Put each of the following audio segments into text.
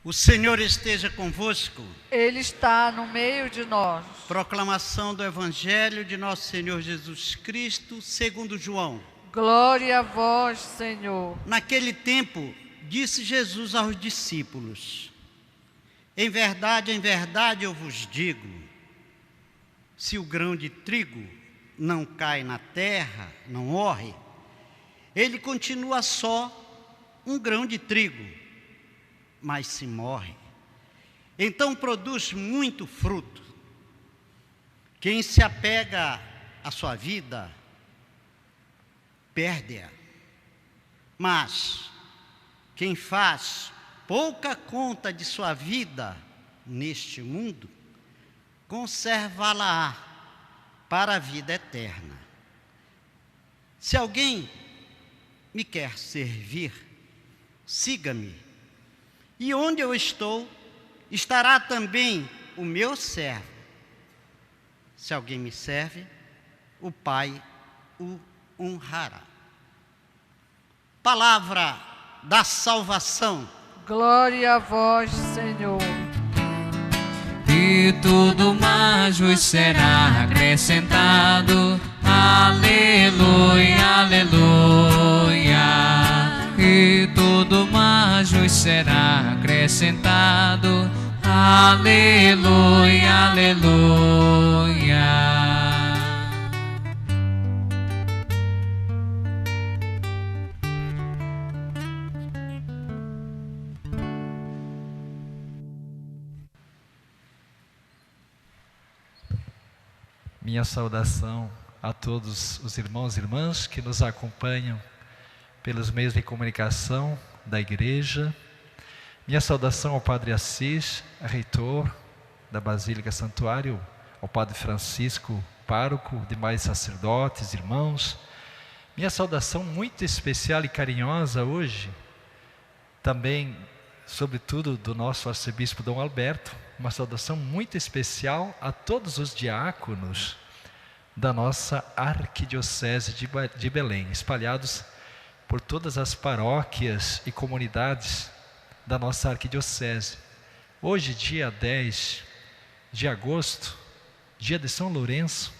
O Senhor esteja convosco. Ele está no meio de nós. Proclamação do Evangelho de nosso Senhor Jesus Cristo, segundo João. Glória a vós, Senhor. Naquele tempo, disse Jesus aos discípulos: em verdade, eu vos digo, se o grão de trigo não cai na terra, não morre, ele continua só um grão de trigo. Mas se morre, então produz muito fruto. Quem se apega à sua vida, perde-a. Mas quem faz pouca conta de sua vida neste mundo, conservá-la para a vida eterna. Se alguém me quer servir, siga-me. E onde eu estou, estará também o meu servo. Se alguém me serve, o Pai o honrará. Palavra da salvação. Glória a vós, Senhor. E tudo mais vos será acrescentado. Aleluia, aleluia. E tudo mais vos será acrescentado. Aleluia, aleluia. Minha saudação a todos os irmãos e irmãs que nos acompanham pelos meios de comunicação da igreja. Minha saudação ao Padre Assis, reitor da Basílica Santuário, ao Padre Francisco, pároco, demais sacerdotes, irmãos. Minha saudação muito especial e carinhosa hoje, também, sobretudo, do nosso arcebispo Dom Alberto, uma saudação muito especial a todos os diáconos da nossa arquidiocese de Belém, espalhados por todas as paróquias e comunidades da nossa arquidiocese. Hoje, dia 10 de agosto, dia de São Lourenço,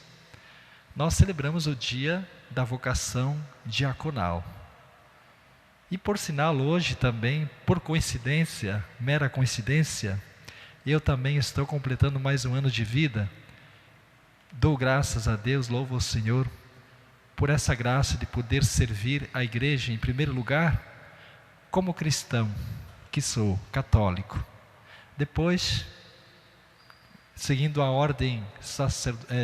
nós celebramos o dia da vocação diaconal. E por sinal, hoje também, por coincidência, mera coincidência, eu também estou completando mais um ano de vida. Dou graças a Deus, louvo o Senhor, por essa graça de poder servir a igreja, em primeiro lugar, como cristão, que sou católico. Depois, seguindo a ordem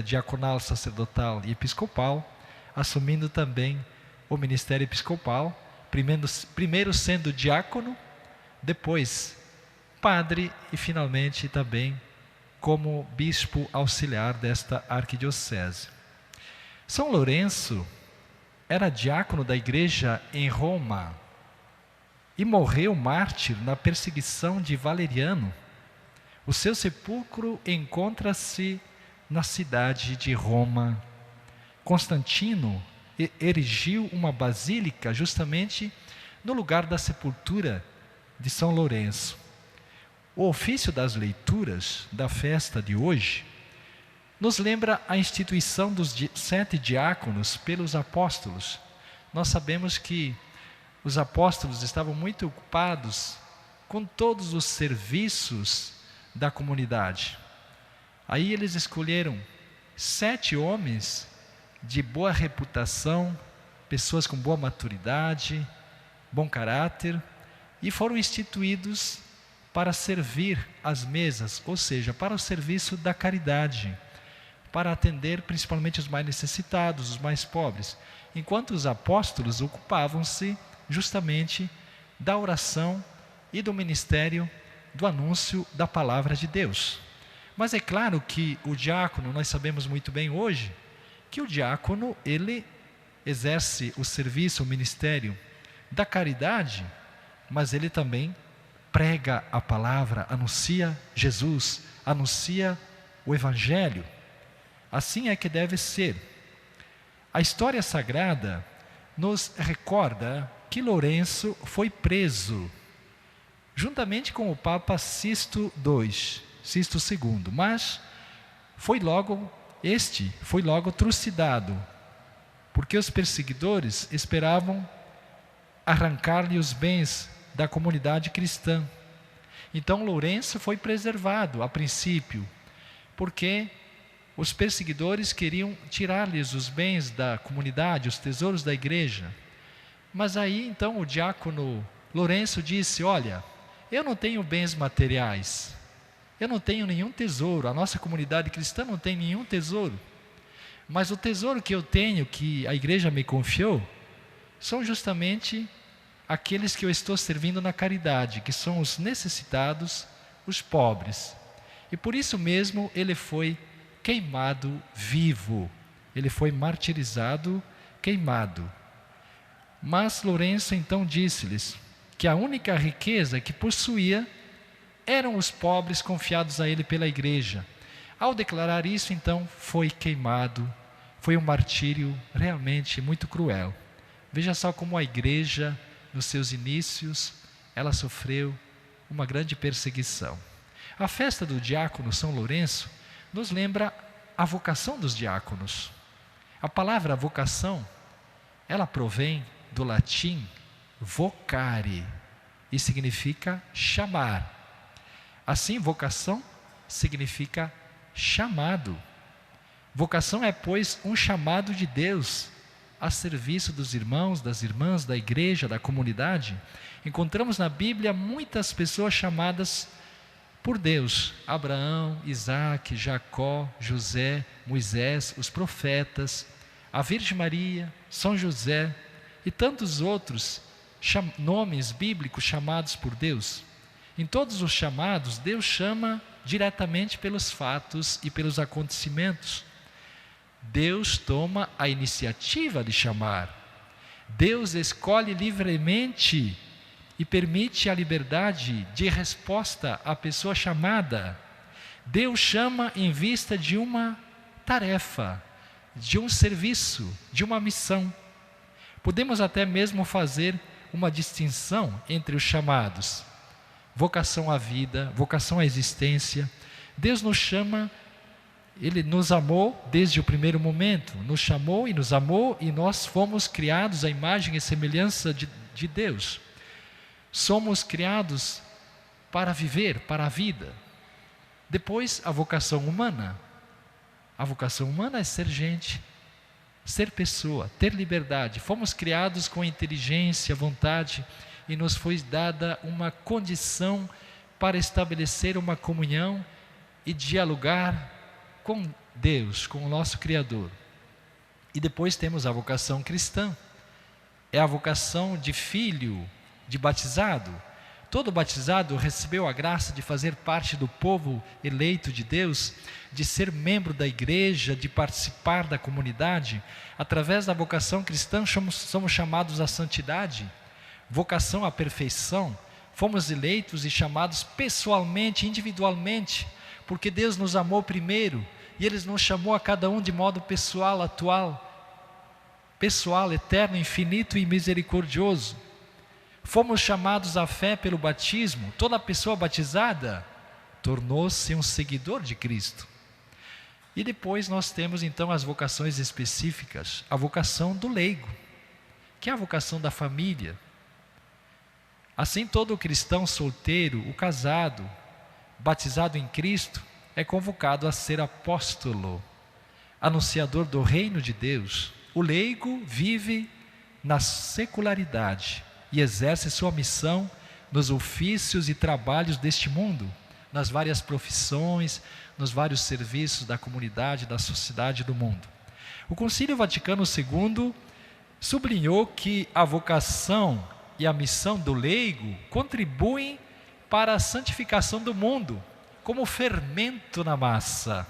diaconal, sacerdotal e episcopal, assumindo também o ministério episcopal, primeiro sendo diácono, depois padre e finalmente também como bispo auxiliar desta arquidiocese. São Lourenço era diácono da igreja em Roma e morreu mártir na perseguição de Valeriano. O seu sepulcro encontra-se na cidade de Roma. Constantino erigiu uma basílica justamente no lugar da sepultura de São Lourenço. O ofício das leituras da festa de hoje nos lembra a instituição dos 7 diáconos pelos apóstolos. Nós sabemos que os apóstolos estavam muito ocupados com todos os serviços da comunidade. Aí eles escolheram 7 homens de boa reputação, pessoas com boa maturidade, bom caráter, e foram instituídos para servir as mesas, ou seja, para o serviço da caridade, para atender principalmente os mais necessitados, os mais pobres, enquanto os apóstolos ocupavam-se justamente da oração e do ministério do anúncio da palavra de Deus. Mas é claro que o diácono, nós sabemos muito bem hoje, que o diácono, ele exerce o serviço, o ministério da caridade, mas ele também prega a palavra, anuncia Jesus, anuncia o Evangelho. Assim é que deve ser. A história sagrada nos recorda que Lourenço foi preso juntamente com o Papa Sisto II, mas foi logo trucidado, porque os perseguidores esperavam arrancar-lhe os bens da comunidade cristã. Então Lourenço foi preservado a princípio, porque os perseguidores queriam tirar-lhes os bens da comunidade, os tesouros da igreja. Mas aí então o diácono Lourenço disse: olha, eu não tenho bens materiais, eu não tenho nenhum tesouro, a nossa comunidade cristã não tem nenhum tesouro, mas o tesouro que eu tenho, que a igreja me confiou, são justamente aqueles que eu estou servindo na caridade, que são os necessitados, os pobres. E por isso mesmo ele foi queimado vivo, ele foi martirizado, queimado. Mas Lourenço então disse-lhes que a única riqueza que possuía eram os pobres confiados a ele pela igreja. Ao declarar isso, então, foi queimado. Foi um martírio realmente muito cruel. Veja só como a igreja, nos seus inícios, ela sofreu uma grande perseguição. A festa do diácono São Lourenço nos lembra a vocação dos diáconos. A palavra vocação, ela provém do latim vocare e significa chamar. Assim, vocação significa chamado. Vocação é, pois, um chamado de Deus a serviço dos irmãos, das irmãs, da igreja, da comunidade. Encontramos na Bíblia muitas pessoas chamadas por Deus: Abraão, Isaac, Jacó, José, Moisés, os profetas, a Virgem Maria, São José e tantos outros nomes bíblicos chamados por Deus. Em todos os chamados, Deus chama diretamente pelos fatos e pelos acontecimentos. Deus toma a iniciativa de chamar. Deus escolhe livremente e permite a liberdade de resposta à pessoa chamada. Deus chama em vista de uma tarefa, de um serviço, de uma missão. Podemos até mesmo fazer uma distinção entre os chamados: vocação à vida, vocação à existência. Deus nos chama, Ele nos amou desde o primeiro momento, nos chamou e nos amou, e nós fomos criados à imagem e semelhança de Deus. Somos criados para viver, para a vida. Depois, a vocação humana. A vocação humana é ser gente, ser pessoa, ter liberdade. Fomos criados com inteligência, vontade, e nos foi dada uma condição para estabelecer uma comunhão e dialogar com Deus, com o nosso Criador. E depois temos a vocação cristã. É a vocação de filho, de batizado. Todo batizado recebeu a graça de fazer parte do povo eleito de Deus, de ser membro da igreja, de participar da comunidade. Através da vocação cristã somos chamados à santidade, vocação à perfeição. Fomos eleitos e chamados pessoalmente, individualmente, porque Deus nos amou primeiro e Ele nos chamou a cada um de modo pessoal, atual, pessoal, eterno, infinito e misericordioso. Fomos chamados à fé pelo batismo. Toda pessoa batizada tornou-se um seguidor de Cristo. E depois nós temos então as vocações específicas. A vocação do leigo, que é a vocação da família. Assim, todo cristão solteiro, o casado, batizado em Cristo, é convocado a ser apóstolo, anunciador do reino de Deus. O leigo vive na secularidade e exerce sua missão nos ofícios e trabalhos deste mundo, nas várias profissões, nos vários serviços da comunidade, da sociedade do mundo. O Concílio Vaticano II sublinhou que a vocação e a missão do leigo contribuem para a santificação do mundo, como fermento na massa.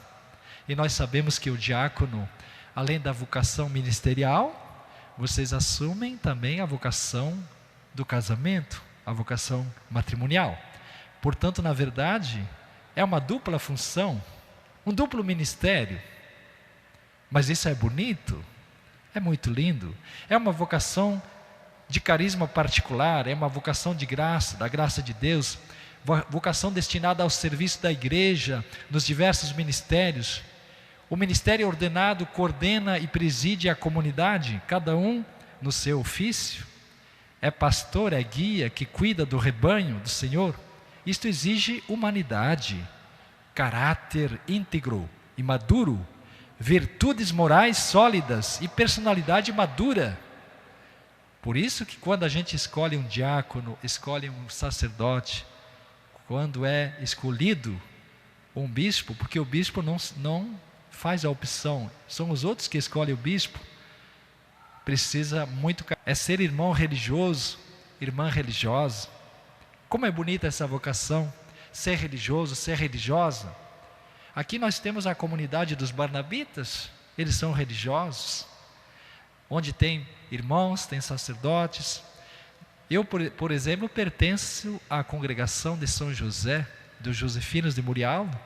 E nós sabemos que o diácono, além da vocação ministerial, vocês assumem também a vocação do casamento, a vocação matrimonial. Portanto, na verdade, é uma dupla função, um duplo ministério. Mas isso é bonito, é muito lindo. É uma vocação de carisma particular, é uma vocação de graça, da graça de Deus, vocação destinada ao serviço da igreja, nos diversos ministérios. O ministério ordenado coordena e preside a comunidade, cada um no seu ofício. É pastor, é guia que cuida do rebanho do Senhor. Isto exige humanidade, caráter íntegro e maduro, virtudes morais sólidas e personalidade madura. Por isso que quando a gente escolhe um diácono, escolhe um sacerdote, quando é escolhido um bispo, porque o bispo não faz a opção, são os outros que escolhem o bispo, precisa muito, é ser irmão religioso, irmã religiosa. Como é bonita essa vocação, ser religioso, ser religiosa. Aqui nós temos a comunidade dos barnabitas, eles são religiosos, onde tem irmãos, tem sacerdotes. Eu, por exemplo, pertenço à congregação de São José, dos Josefinos de Murialdo,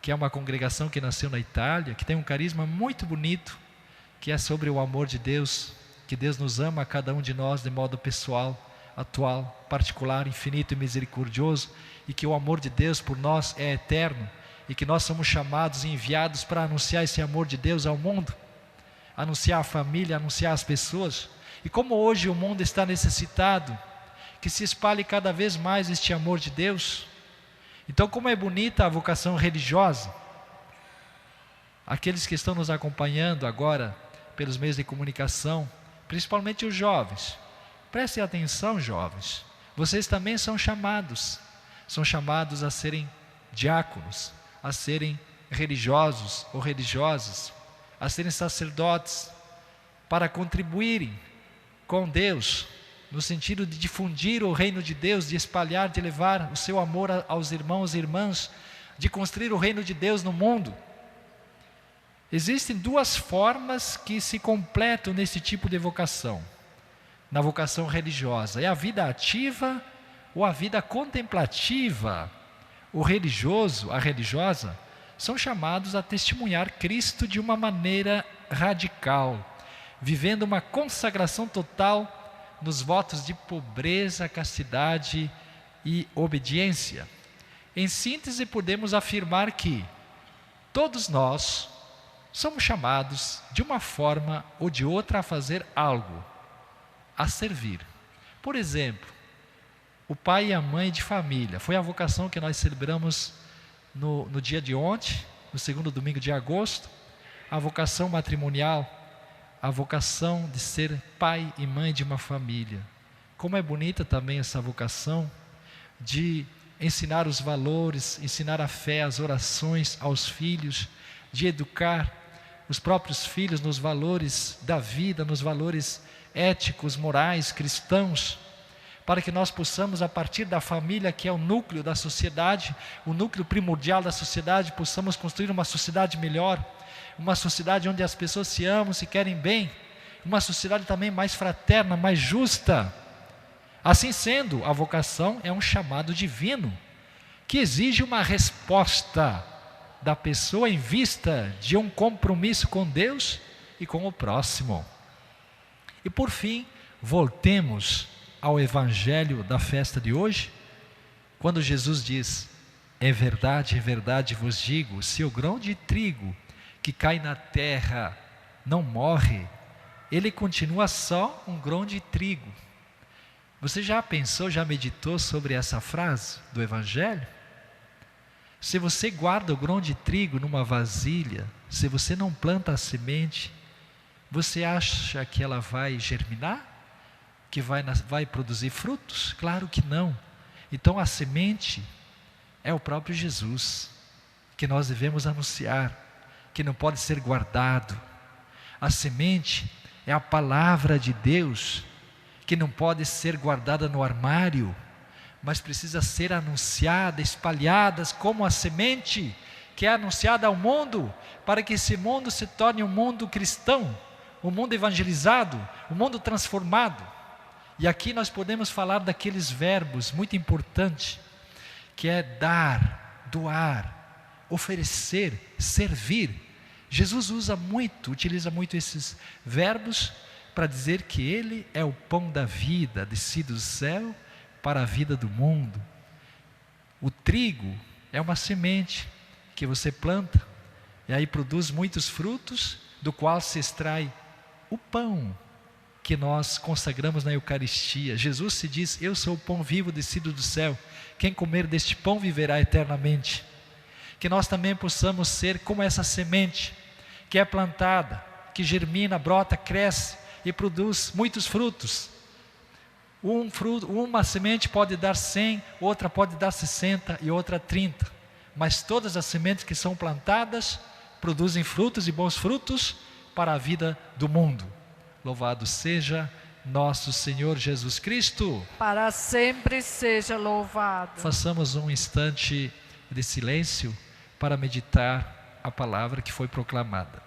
que é uma congregação que nasceu na Itália, que tem um carisma muito bonito, que é sobre o amor de Deus, que Deus nos ama a cada um de nós de modo pessoal, atual, particular, infinito e misericordioso, e que o amor de Deus por nós é eterno, e que nós somos chamados e enviados para anunciar esse amor de Deus ao mundo, anunciar a família, anunciar as pessoas. E como hoje o mundo está necessitado, que se espalhe cada vez mais este amor de Deus. Então, como é bonita a vocação religiosa. Aqueles que estão nos acompanhando agora pelos meios de comunicação, principalmente os jovens, prestem atenção, jovens, vocês também são chamados a serem diáconos, a serem religiosos ou religiosas, a serem sacerdotes, para contribuírem com Deus, no sentido de difundir o reino de Deus, de espalhar, de levar o seu amor aos irmãos e irmãs, de construir o reino de Deus no mundo. Existem duas formas que se completam nesse tipo de vocação, na vocação religiosa: é a vida ativa ou a vida contemplativa. O religioso, a religiosa, são chamados a testemunhar Cristo de uma maneira radical, vivendo uma consagração total nos votos de pobreza, castidade e obediência. Em síntese, podemos afirmar que todos nós somos chamados de uma forma ou de outra a fazer algo, a servir. Por exemplo, o pai e a mãe de família, foi a vocação que nós celebramos no dia de ontem, no segundo domingo de agosto, a vocação matrimonial, a vocação de ser pai e mãe de uma família. Como é bonita também essa vocação de ensinar os valores, ensinar a fé, as orações aos filhos, de educar os próprios filhos nos valores da vida, nos valores éticos, morais, cristãos, para que nós possamos, a partir da família, que é o núcleo da sociedade, o núcleo primordial da sociedade, possamos construir uma sociedade melhor, uma sociedade onde as pessoas se amam, se querem bem, uma sociedade também mais fraterna, mais justa. Assim sendo, a vocação é um chamado divino, que exige uma resposta da pessoa em vista de um compromisso com Deus e com o próximo. E por fim, voltemos ao evangelho da festa de hoje, quando Jesus diz: é verdade vos digo, se o grão de trigo que cai na terra não morre, ele continua só um grão de trigo. Você já pensou, já meditou sobre essa frase do evangelho? Se você guarda o grão de trigo numa vasilha, se você não planta a semente, você acha que ela vai germinar? Que vai produzir frutos? Claro que não. Então a semente é o próprio Jesus, que nós devemos anunciar, que não pode ser guardado. A semente é a palavra de Deus, que não pode ser guardada no armário, mas precisa ser anunciada, espalhada como a semente que é anunciada ao mundo, para que esse mundo se torne um mundo cristão, um mundo evangelizado, um mundo transformado. E aqui nós podemos falar daqueles verbos muito importantes, que é dar, doar, oferecer, servir. Jesus utiliza muito esses verbos para dizer que Ele é o pão da vida, descido do céu para a vida do mundo. O trigo é uma semente que você planta, e aí produz muitos frutos, do qual se extrai o pão que nós consagramos na Eucaristia. Jesus se diz: eu sou o pão vivo descido do céu, quem comer deste pão viverá eternamente. Que nós também possamos ser como essa semente, que é plantada, que germina, brota, cresce e produz muitos frutos. Uma semente pode dar 100, outra pode dar 60 e outra 30. Mas todas as sementes que são plantadas produzem frutos e bons frutos para a vida do mundo. Louvado seja nosso Senhor Jesus Cristo. Para sempre seja louvado. Façamos um instante de silêncio para meditar a palavra que foi proclamada.